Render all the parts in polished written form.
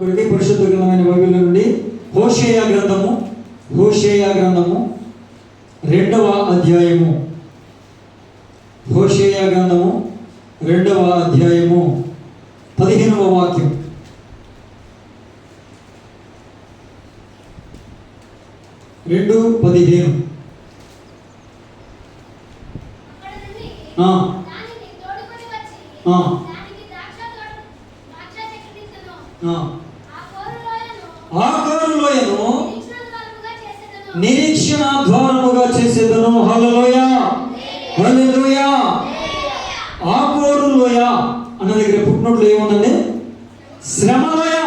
పరిశుద్ధ గ్రంథమైన బైబిల్ నుండి హోషేయ గ్రంథము 2వ అధ్యాయము. హోషేయ గ్రంథము 2వ అధ్యాయము 15వ వాక్యం. రెండు 15. నిరీక్షణ ద్వారముగా చేసేదను. హల్లెలూయా, హల్లెలూయా. ఆకోరు లోయ అన్న దగ్గర పుట్టినట్లు ఏముందండి? శ్రమలోయ.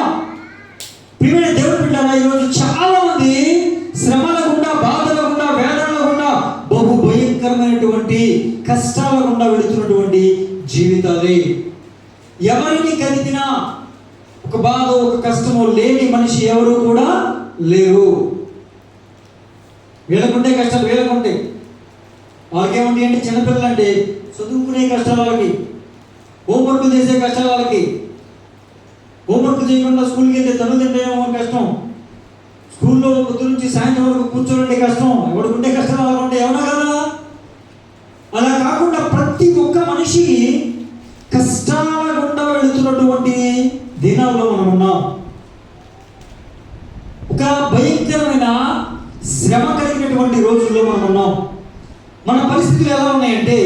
ప్రియమైన దేవుని బిడ్డలారా, ఈరోజు చాలా మంది శ్రమల గుండా, బాధల గుండా, వేదనల గుండా, బహు భయంకరమైనటువంటి కష్టాల గుండా వెళుతున్నటువంటి జీవితాలే. ఎవరిని కలిగినా ఒక బాధ, ఒక కష్టము లేని మనిషి ఎవరు కూడా లేరు. వీళ్ళకుంటే కష్టాలు వీళ్ళకుంటే. వాళ్ళకేముంటాయి అంటే, చిన్నపిల్లలు అంటే చదువుకునే కష్టాలు వాళ్ళకి, హోంవర్క్లు చేసే కష్టాలు వాళ్ళకి. హోంవర్క్ చేయకుండా స్కూల్కి వెళ్తే తను తింటేమో కష్టం, స్కూల్లో పొద్దు నుంచి సాయంత్రం వరకు కూర్చోనంటే కష్టం. ఎవడుకుంటే కష్టాలు వాళ్ళకుంటే ఎవరా కదా. అలా కాకుండా ప్రతి ఒక్క మనిషి కష్టాల గుండా వెళుతున్నటువంటి దినాల్లో మనం ఉన్నాం. ఒక భయంకరమైన శ్రమ కలిగినటువంటి రోజుల్లో మనం ఉన్నాం. మన పరిస్థితులు ఎలా ఉన్నాయంటే,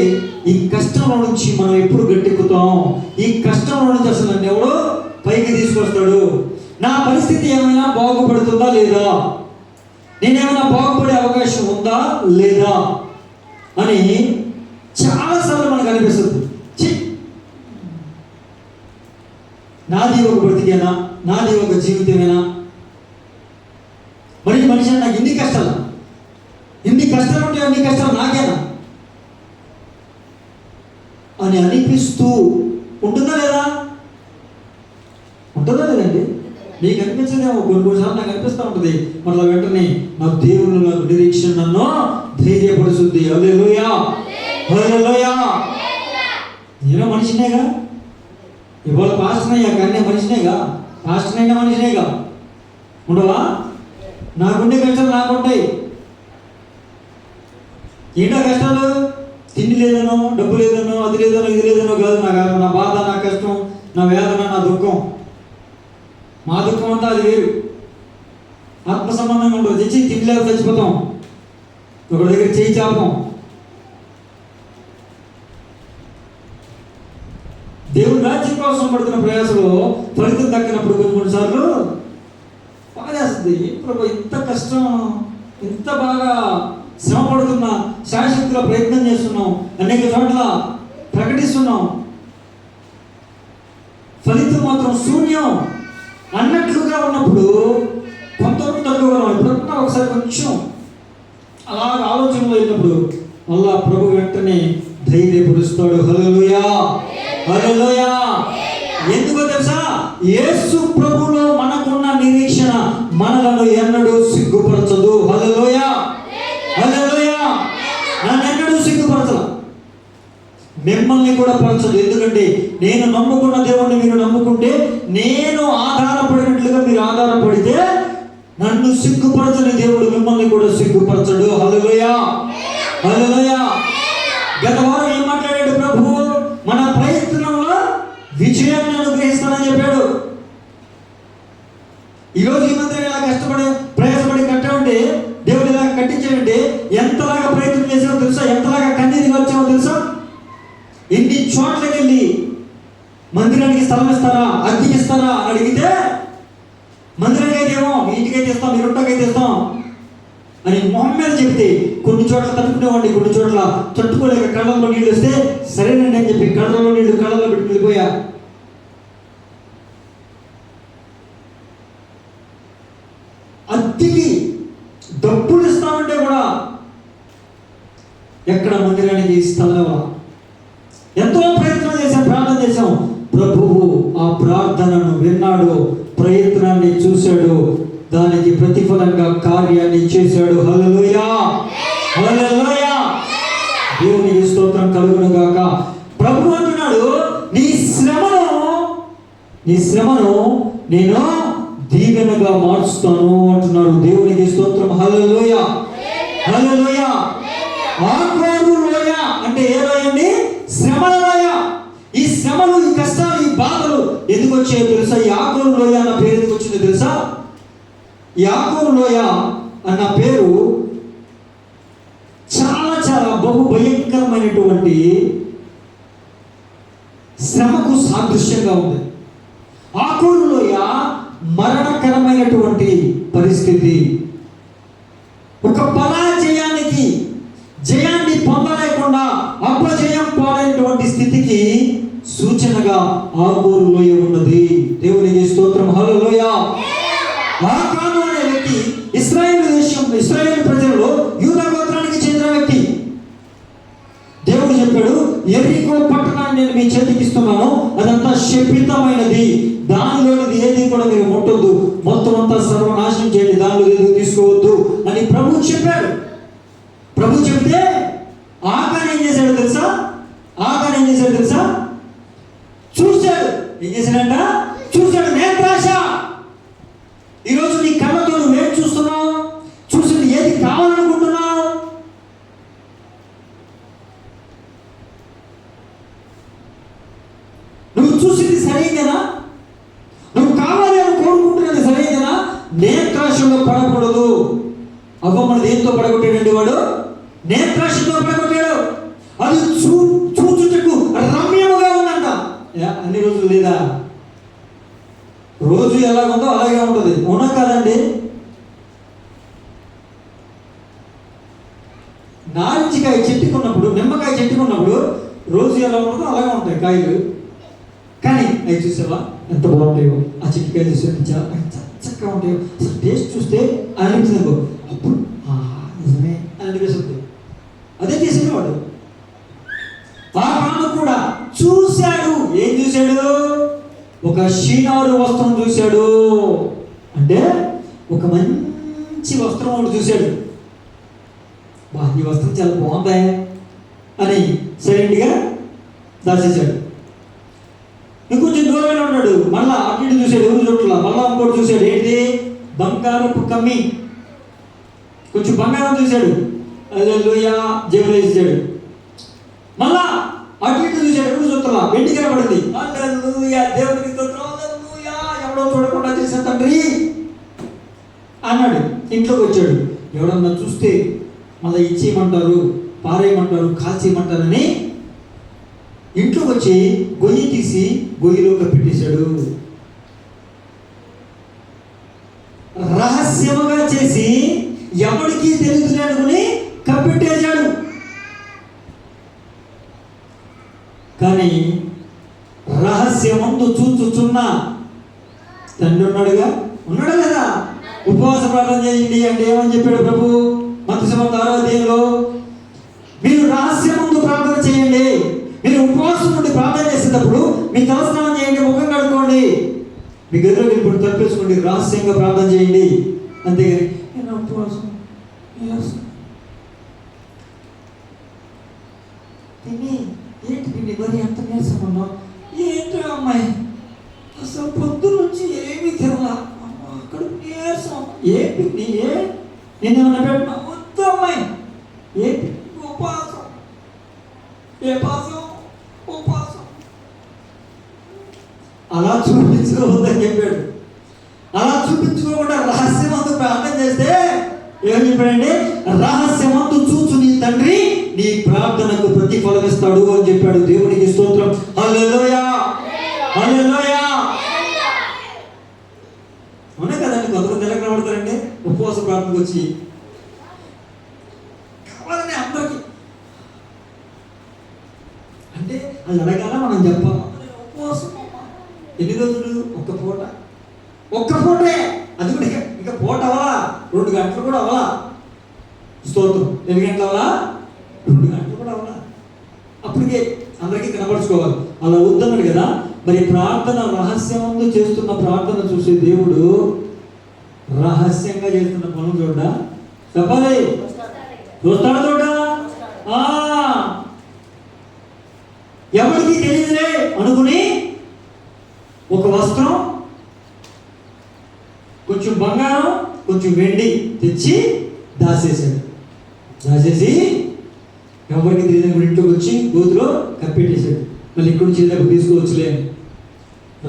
ఈ కష్టంలో నుంచి మనం ఎప్పుడు గట్టెక్కుతాం, ఈ కష్టంలో నుంచి అసలు నన్ను ఎవడో పైకి తీసుకొస్తాడు, నా పరిస్థితి ఏమైనా బాగుపడుతుందా లేదా, నేనేమైనా బాగుపడే అవకాశం ఉందా లేదా అని చాలాసార్లు మనకు అనిపిస్తుంది. నాది ఒక బ్రతికేనా, నాది ఒక జీవితమేనా, మరి మనిషి నాకు ఇన్ని కష్టాలు ఉంటే అన్ని కష్టాలు నాకేనా అని అనిపిస్తూ ఉంటుందా లేదా? ఉంటుందా లేదండి? నీకు అనిపించదేమో, కొన్నిసార్లు నాకు అనిపిస్తూ ఉంటుంది. మళ్ళీ వెంటనే నా దేవుడు నాకు నిరీక్షణ నన్ను ధైర్యపరుస్తుంది. హల్లెలూయా, హల్లెలూయా. నేను మనిషినేగా, ఇవాళ పాస్టర్ అయ్యా కానీ మనిషినేగా, పాస్టర్ అయినా మనిషినేగా. ఉండవా? నాకుండే కష్టాలు నాకుంటాయి. ఏంటో కష్టాలు? తిండి లేదనో, డబ్బు లేదనో, అది లేదనో, ఇది లేదనో కాదు. నా బాధ, నా కష్టం, నా వేదన, నా దుఃఖం. మా దుఃఖం అంతా అది వేరు, ఆత్మ సంబంధంగా ఉండదు. తెచ్చి తిండి లేక చచ్చిపోతాం, ఒకరి దగ్గర చేయి చాపం. దేవుని రాజ్యం కోసం పడుతున్న ప్రయాసలో ఫలితం దక్కినప్పుడు కొన్నిసార్లు బాధేస్తుంది. ప్రభు, ఇంత కష్టం, ఇంత బాగా శ్రమ పడుతున్నా, శాశ్వతలో ప్రయత్నం చేస్తున్నాం, అనేక చోట్ల ప్రకటిస్తున్నాం, ఫలితం మాత్రం శూన్యం అన్నట్లుగా ఉన్నప్పుడు కొంతవరకు తగ్గుతున్నాం. ఎప్పుడన్నా ఒకసారి కొంచెం అలాగ ఆలోచనలో వెళ్ళినప్పుడు మళ్ళా ప్రభు వెంటనే ధైర్యపరుస్తాడు. హల్లెలూయా, హల్లెలూయా. ఎందుకో తెలుసా? యేసు ప్రభులో మనకున్న నిరీక్షణ మనలను ఎన్నడూ సిగ్గుపరచదు. హల్లెలూయా, హల్లెలూయా. నన్నెన్నడూ సిగ్గుపరచదు, మిమ్మల్ని కూడా పరచదు. ఎందుకంటే నేను నమ్ముకున్న దేవుణ్ణి మీరు నమ్ముకుంటే, నేను ఆధారపడినట్లుగా మీరు ఆధారపడితే, నన్ను సిగ్గుపరచని దేవుడు మిమ్మల్ని కూడా సిగ్గుపరచడు. హల్లెలూయా, హల్లెలూయా. గత వారం ఏం మాట్లాడాడు ప్రభు? మన ప్రయత్నంలో విజయాన్ని అనుగ్రహిస్తానని చెప్పాడు. ఈరోజు ఈ మందిరం ఇలా కష్టపడి ప్రయాసపడి కట్టామంటే, దేవుడు ఇలా కట్టించాడంటే ఎంతలాగా ప్రయత్నం చేసామో తెలుసా, ఎంతలాగా కన్నీరు వచ్చామో తెలుసా. ఎన్ని చోట్లకి వెళ్ళి మందిరానికి స్థలం ఇస్తారా, అద్దెకి ఇస్తారా అని అడిగితే, మందిరానికి అయితే ఏమో, మీ ఇంటికైతే ఇస్తాం, మీ రొట్టకైతే ఇస్తాం అని మొహం మీద చెప్తే, కొన్ని చోట్ల తట్టుకునేవాడిని, కొన్ని చోట్ల తట్టుకోలేక కళ్ళల్లో నీళ్ళు వస్తే సరేనండి అని చెప్పి కళ్ళల్లో నీళ్లు కళ్ళల్లో పెట్టి వెళ్ళిపోయా. అద్దెకి డబ్బులు ఇస్తామంటే కూడా ఎక్కడ మందిరానికి స్థలం, ఎంతో ప్రయత్నం చేశాం, ప్రార్థన చేశాం. ప్రభువు ఆ ప్రార్థనను విన్నాడు, ప్రయత్నాన్ని చూశాడు, దానికి ప్రతిఫలంగా కార్యాన్ని చేశాడు. హల్లెలూయా, హల్లెలూయా. దేవునికి స్తోత్రం కలుగును గాక. ప్రభు అంటున్నాడు, నీ శ్రమను నేను దీవెనగా మార్చుతాను అంటున్నాడు. దేవునికి స్తోత్రం. హల్లెలూయా, హల్లెలూయా. ఆకోరు లోయ అంటే ఏ లోయ అండి? శ్రమల లోయ. ఈ శ్రమలు, ఈ కష్టాలు, ఈ బాధలు ఎందుకు వచ్చాయో తెలుసా? ఈ ఆకోరు లోయ అన్న పేరు ఎందుకు వచ్చిందో తెలుసా? ఈ ఆకోరు లోయ అన్న పేరు చాలా చాలా బహు భయంకరమైనటువంటి శ్రమకు సాదృశ్యంగా ఉంది. ఆకోరు లోయ మరణకరమైనటువంటి పరిస్థితి, ఒక పరాజయానికి, జయాన్ని పొందలేకుండా అపజయం పాలైనటువంటి స్థితికి సూచనగా ఆకోరు లోయ ఉన్నది. దేవునికి స్తోత్రం. హల్లెలూయా. ఆకాను అనే వ్యక్తి ఇశ్రాయేలు దేశంలో, ఇశ్రాయేలు ప్రజలలో యూదా గోత్రానికి చెందిన వ్యక్తి. దేవుడు చెప్పాడు, యెరికో పట్టణాన్ని నేను మీ చేతికి ఇస్తున్నాను, అదంతా శపితమైనది, దానిలోనిది ఏది కూడా మీరు ముట్టొద్దు, మొత్తం అంతా సర్వనాశనం చేయండి, దానిలో ఏది తీసుకోవద్దు అని ప్రభు చెప్పాడు. ప్రభు చెప్తే ఆకాను ఏం చేశాడు తెలుసా? ఆకాను ఏం చేశాడు తెలుసా? చూశాడు. ఏం చేశాడంట? చూశాడు. నేత్రాశ. ఈరోజు నీ కళ్ళతో నువ్వేం చూస్తున్నావు? చూసింది ఏది కావాలనుకుంటున్నావు? నువ్వు చూసింది సరైనదేనా? నువ్వు కావాలి అని కోరుకుంటున్నది సరైనదేనా? నేత్రాశలో పడకూడదు. అవ్వమ్మను దేంతో పడగొట్టాడండి వాడు? నేత్రాశతో పడగొట్టాడు. అది చూచుటకు రమ్యముగా ఉందంట. అన్ని రోజులు లేదా? రోజు ఎలా ఉందో అలాగే ఉంటుంది. అవునా కాదండి? నారింజకాయ చెట్టుకున్నప్పుడు, నిమ్మకాయ చెట్టుకున్నప్పుడు రోజు ఎలా ఉంటుందో అలాగే ఉంటాయి కాయలు. కానీ అవి చూసావా ఎంత బాగుంటాయో? ఆ చెట్టుకాయ చూసే చాలా చక్కగా ఉంటాయో, అసలు టేస్ట్ చూస్తే అనిపించింది, అప్పుడు నిజమే అని అనిపిస్తుంది. అదే చేసింది వాడు. ఆ కాను కూడా చూశాడు. ఏం చూశాడు? ఒక షీనారు వస్త్రం చూశాడు. అంటే ఒక మంచి వస్త్రం ఒకటి చూశాడు. ఈ వస్త్రం చాలా బాగుందా అని సైలెంట్గా దాచేశాడు. ఇంకొంచెం దూరమైన ఉన్నాడు, మళ్ళా అటు ఇటు చూశాడు, ఎవరు చుట్టలా. మళ్ళా ఇంకోటి చూశాడు. ఏంటి? బంగారపు కమ్మి, కొంచెం బంగారం చూశాడు. హల్లెలూయా, జయలేసాడు. మళ్ళా అటు ఇటు చూశాడు, ఎవరు చుట్టలా. వెండి కనబడింది. హల్లెలూయా, దేవునికి స్తోత్రం. హల్లెలూయా, ఎవడో చూడకుండా చేసిన తండ్రి అన్నాడు. ఇంట్లోకి వచ్చాడు. ఎవడన్నా చూస్తే మళ్ళీ ఇచ్చేయమంటారు, పారేయమంటారు, కాల్చేయమంటారని ఇంట్లోకి వచ్చి గొయ్యి తీసి గొయ్యిలో కప్పెట్టేశాడు. రహస్యముగా చేసి ఎవరికి తెలియదు అనుకుని కప్పెట్టేశాడు. కానీ రహస్యమందు చూచుచున్న తండ్రి ఉన్నాడుగా, ఉన్నాడు కదా. ఉపవాస ప్రార్థన చేయండి అంటే ఏమని చెప్పాడు ప్రభు? మత్తయి 6:6 మీరు రహస్యమందు ప్రార్థన చేయండి. మీరు ఉపవాసం నుండి ప్రార్థన చేసేటప్పుడు మీ తలస్నానం చేయండి, ముఖం కడుక్కోండి, మీ గదిలోకి ఇప్పుడు తప్పేసుకోండి, రహస్యంగా ప్రార్థన చేయండి. అంతేగాని నేను ఉపవాసం తిని ఏంటి తిండి మరి ఎంత నీరసం ఉన్నావు? ఏంటో అమ్మాయి అసలు పొద్దు నుంచి ఏమీ తినలా, అక్కడ నీరసం. ఏంటి నేనేమన్నా పెట్టినా? వద్దు అమ్మాయి. ఏంటి? ఉపవాసం. ఏ పాసం? ఉపవాసం. అలా చూపించుకోవద్దని చెప్పాడు. అలా చూపించుకోకుండా రహస్యమందు ప్రార్థన చేస్తే ఏమని చెప్పాడండి? రహస్యమందు చూచు నీ తండ్రి నీ ప్రార్థనకు ప్రతిఫలం ఇస్తాడు అని చెప్పాడు. దేవునికి స్తోత్రం. హల్లెలూయా, హల్లెలూయా. అవునా కదండి? కొంతమంది ఎలా కనబడతారంటే ఉపవాస ప్రార్థనకు వచ్చి కావాలని అందరికి అంటే అది అడగాల, మనం చెప్పాలి. ఉపవాసం ఎన్ని రోజులు? ఒక్క పూటే. అది కూడా ఇంకా పూట అవ్వాలా, 2 గంటలు కూడా అవ్వాలా. స్తోత్రం. 2 గంటలు అవ్వాలా, 2 గంటలు కూడా అవ్వాలా. అప్పటికే అందరికీ కనపరుచుకోవాలి. అలా వద్దన్నాడు కదా. మరి ప్రార్థన రహస్యమందు చేస్తున్న ప్రార్థన చూసే దేవుడు రహస్యంగా చేస్తున్న పనులు చూడ చెప్పాలి. చూస్తాడు చూడ. ఎవరికి తెలియదులే అనుకుని ఒక వస్త్రం కొంచెం బంగారం కొంచెం వెండి తెచ్చి దాచేసి ఎవరికి తెలియని ఇంట్లోకి వచ్చి గోతులో కప్పెట్టేశాడు. మళ్ళీ ఇక్కడ నుంచి దగ్గర తీసుకోవచ్చులే.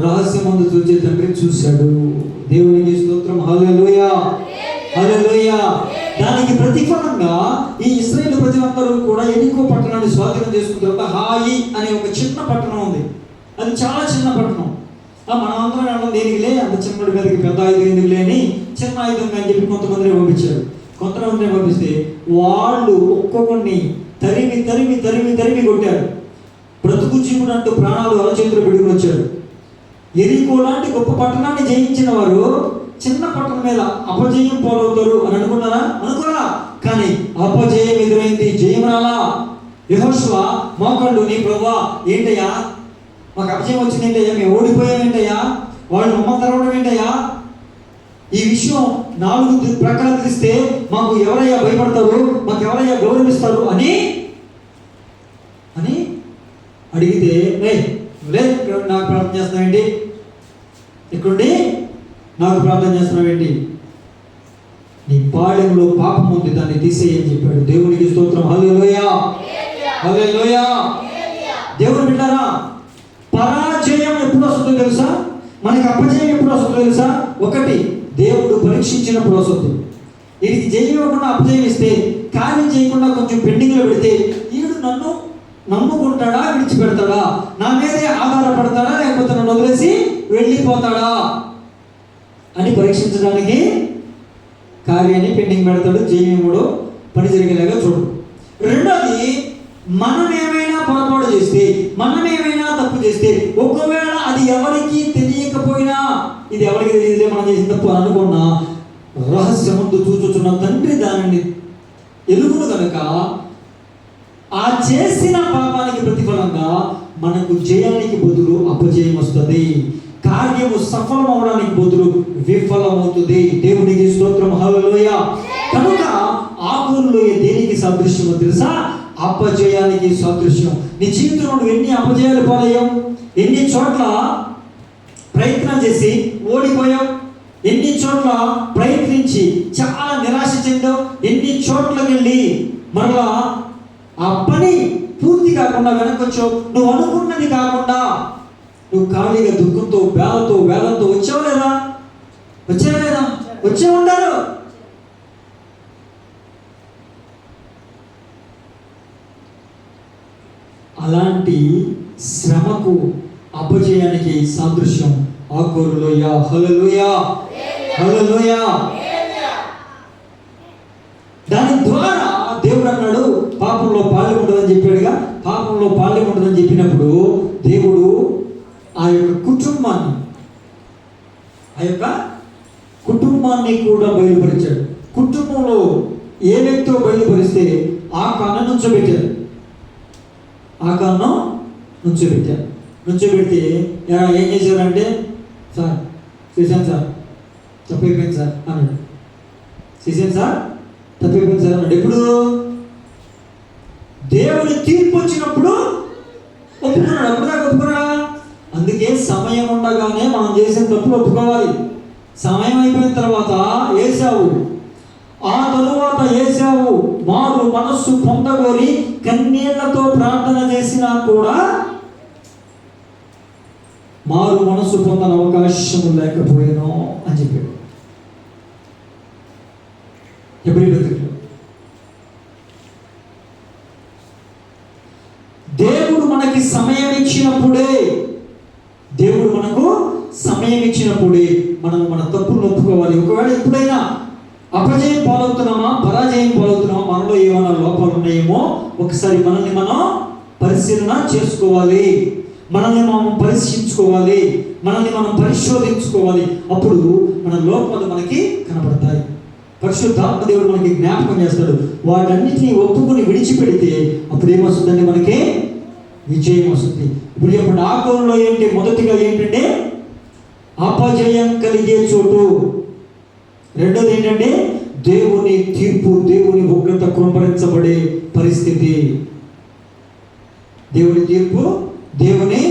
రహస్యం ముందు చూసే తండ్రి చూశాడు. దేవునికి స్తోత్రం. హల్లెలూయా, హల్లెలూయా. దానికి ప్రతిఫలంగా ఈ ఇశ్రాయేలు ప్రజలందరూ కూడా ఎరికో పట్టణాన్ని స్వాధీనం చేసుకున్న తర్వాత హాయి అనే ఒక చిన్న పట్టణం ఉంది. అది చాలా చిన్న పట్టణం. మనం అందరం దేనికిలే, అంత చిన్నటి మీదకి పెద్ద ఆయుధం ఎందుకులే అని చిన్న ఆయుధం అని చెప్పి కొంతమందిని పంపించారు. కొంతమందిని పంపిస్తే వాళ్ళు ఒక్కొక్కరిని తరిమి తరిమి తరిమి తరిమి కొట్టారు. బ్రతుకు జీవుడంటూ ప్రాణాలు అరచేతులు పెట్టుకుని వచ్చారు. ఎరికో లాంటి గొప్ప పట్టణాన్ని జయించిన వారు చిన్న పట్టణం మీద అపజయం పాలవుతారు అని అనుకున్నారా? అనుకోరా. కానీ అపజయం ఎదురైంది, జయం రాలా. యెహోషువ మోకాళ్ళు, నీ ప్రభువా ఏంటయ్యా మాకు అపజయం వచ్చింది ఏంటయ్యా, మేము ఓడిపోయాం ఏంటయ్యా, వాళ్ళు మమ్మ తెరవడం ఏంటయ్యా, ఈ విషయం 4 ప్రక్కన తెలిస్తే మాకు ఎవరయ్యా భయపడతారు, మాకు ఎవరయ్యా గౌరవిస్తారు అని అడిగితే లేదు నాకు ప్రార్థన చేస్తున్నావేంటి, ఇక్కడుండి నాకు ప్రార్థన చేస్తున్నావేంటి, నీ పాళెంలో పాపం ఉంది దాన్ని తీసేయని చెప్పాడు. దేవునికి స్తోత్రం. హల్లెలూయా, హల్లెలూయా. దేవుని బిడ్డలారా, పరాజయం ఎప్పుడు వస్తుందో తెలుసా? మనకి అపజయం ఎప్పుడు వస్తుందో తెలుసా? ఒకటి, దేవుడు పరీక్షించినప్పుడు వస్తుంది. వీడికి జయం ఇవ్వకుండా అపజయం ఇస్తే, కార్యం చేయకుండా కొంచెం పెండింగ్లో పెడితే వీడు నన్ను నమ్ముకుంటాడా, విడిచిపెడతాడా, నా మీదే ఆధారపడతాడా, లేకపోతే నన్ను వదిలేసి వెళ్ళిపోతాడా అని పరీక్షించడానికి కార్యాన్ని పెండింగ్ పెడతాడు. జయముడు పని జరిగేలాగా చూడు. రెండోది, మనం ఏమైనా పొరపాటు చేస్తే, మనం ఏమైనా తప్పు చేస్తే, ఒకవేళ అది ఎవరికి తెలియకపోయినా, ఇది ఎవరికి తెలియదే మనం చేసిన తప్పు అనుకున్నా, రహస్యముందు చూచుచున్న తండ్రి దానిని ఎలుగును కనుక ఆ చేసిన పాపానికి ప్రతిఫలంగా మనకు జయానికి బదులు అపజయం వస్తుంది. కార్యము సఫలం అవడానికి బదులు విఫలమవుతుంది. దేవునికి స్తోత్రం. హల్లెలూయా. కనుక ఆకుల్లో దేనికి సదృశ్యమో తెలుసా? అపజయానికి సదృశ్యం. నీ జీవితంలో నువ్వు ఎన్ని అపజయాలు పాలయ్యావు, ఎన్ని చోట్ల ప్రయత్నం చేసి ఓడిపోయావు, ఎన్ని చోట్ల ప్రయత్నించి చాలా నిరాశ చెందావు, ఎన్ని చోట్లకి వెళ్ళి మరలా ఆ పని పూర్తి కాకుండా వెనకొచ్చావు, నువ్వు అనుకున్నది కాకుండా నువ్వు ఖాళీగా దుఃఖంతో వేలతో వచ్చావు లేదా? వచ్చే ఉంటారు. అలాంటి శ్రమకు అపజయానికి సాదృశ్యం ఆకోరులోయ. హల్లెలూయా, హల్లెలూయా. దాని ద్వారా దేవుడు అన్నాడు పాపంలో పాల్యం ఉండదని చెప్పాడుగా. పాపంలో పాల్యం ఉండదని చెప్పినప్పుడు దేవుడు ఆ యొక్క కుటుంబాన్ని కూడా బయలుపరిచాడు. కుటుంబంలో ఏ వ్యక్తితో బయలుపరిస్తే ఆ కారణం నుంచోబెట్టారు. నుంచోబెడితే ఏం చేశారంటే, సార్ చేశాను సార్, తప్పైపోయింది సార్ అన్నాడు. చేశాను సార్, తప్పైపోయింది సార్ అన్నాడు. ఎప్పుడు? దేవుని తీర్పు వచ్చినప్పుడు ఒప్పుకున్నాడు. అప్పుడుదాకా ఒప్పుకున్నాడా? అందుకే సమయం ఉండగానే మనం చేసిన తప్పులు ఒప్పుకోవాలి. సమయం అయిపోయిన తర్వాత ఏశావు, ఆ తరువాత ఏశావు మారు మనస్సు పొందగోరి కన్నీళ్లతో ప్రార్థన చేసినా కూడా మారు మనస్సు పొందని అవకాశం లేకపోయాను అని చెప్పాడు. దేవుడు మనకి సమయం ఇచ్చినప్పుడే మనం మన తప్పులు ఒప్పుకోవాలి. ఒకవేళ ఎప్పుడైనా అపజయం పాలవుతున్నామా, పరాజయం పాలవుతున్నామా, మనలో ఏమైనా లోపాలు ఉన్నాయేమో ఒకసారి మనల్ని మనం పరిశీలన చేసుకోవాలి, మనల్ని మనం పరీక్షించుకోవాలి, మనల్ని మనం పరిశోధించుకోవాలి. అప్పుడు మన లోపాలు మనకి కనబడతాయి. పరిశుద్ధాత్మ దేవుడు మనకి జ్ఞాపకం చేస్తాడు. వాటన్నిటిని ఒప్పుకొని విడిచిపెడితే అప్పుడు ఏమొస్తుందండి? మనకి విజయం వస్తుంది. ఇప్పుడు చెప్పండి, ఆ కోణంలో ఏంటి? మొదటిగా ఏంటంటే అపజయం కలిగే చోటు. రెండోది ఏంటంటే దేవుని తీర్పు, దేవుని ఉగ్రత కృంభరించబడే పరిస్థితి. దేవుని తీర్పు, దేవుని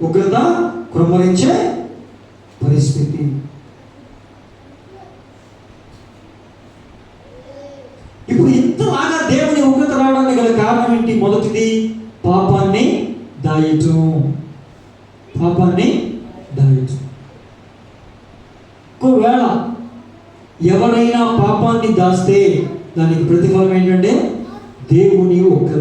ఉగ్రత కృంభరించే పరిస్థితి. ఇప్పుడు ఇంతలాగా దేవుని ఉగ్రత రావడానికి గల కారణం ఏంటి? మొదటిది పాపాన్ని దాయటం. పాపాన్ని దాయటం. ఒకవేళ ఎవరైనా పాపాన్ని దాస్తే దానికి ప్రతిఫలం ఏంటంటే దేవుని ఉగ్రత.